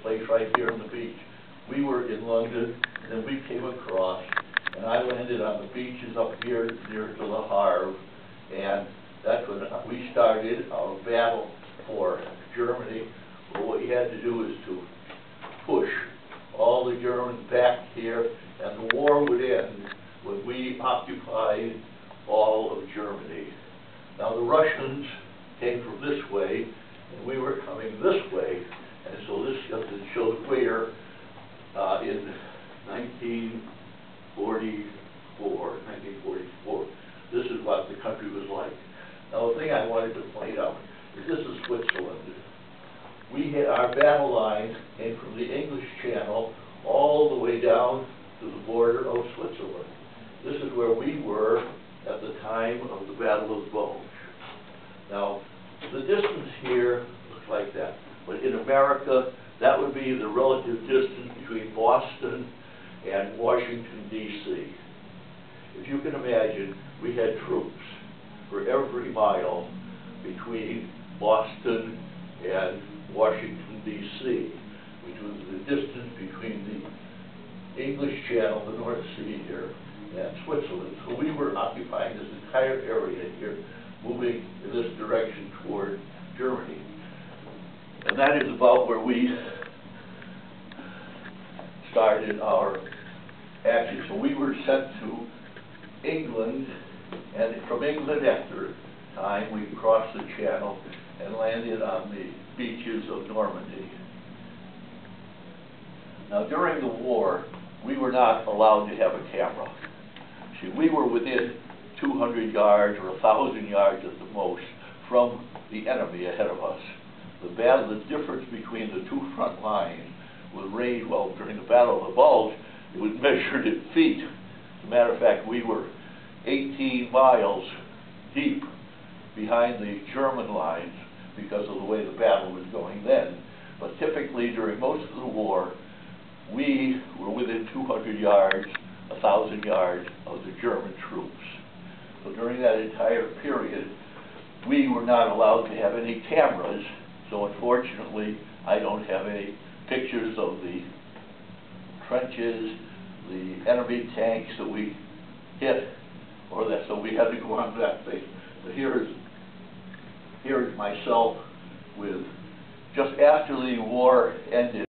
place right here on the beach. We were in London, and then we came across, and I landed on the beaches up here near to the Havre, and that's when we started our battle for Germany. Well, what you had to do is to push all the Germans back here, and the war would end when we occupied all of Germany. Now the Russians came from this way, and we were coming this way, and so this just shows where in 1944, this is what the country was like. Now the thing I wanted to point out is this is Switzerland. We had our battle lines came from the English Channel all the way down to the border of Switzerland. This is where we were at the time of the Battle of Bulge. Now, the distance here looks like that, but in America, that would be the relative distance between Boston and Washington, D.C. If you can imagine, we had troops for every mile between Boston and Washington, D.C., which was the distance between the English Channel, the North Sea here, and Switzerland. So we were occupying this entire area here, moving in this direction toward Germany. And that is about where we started our action. So we were sent to England, and from England after time, we crossed the Channel and landed on the beaches of Normandy. Now, during the war, we were not allowed to have a camera. See, we were within 200 yards or 1,000 yards at the most from the enemy ahead of us. The difference between the two front lines was range, well, during the Battle of the Bulge, it was measured in feet. As a matter of fact, we were 18 miles deep behind the German lines because of the way the battle was going then. But typically, during most of the war, we were within 200 yards, 1,000 yards of the German troops. So during that entire period, we were not allowed to have any cameras, so unfortunately, I don't have any pictures of the trenches, the enemy tanks that we hit, or that, so we had to go on that thing. But here is myself with, just after the war ended,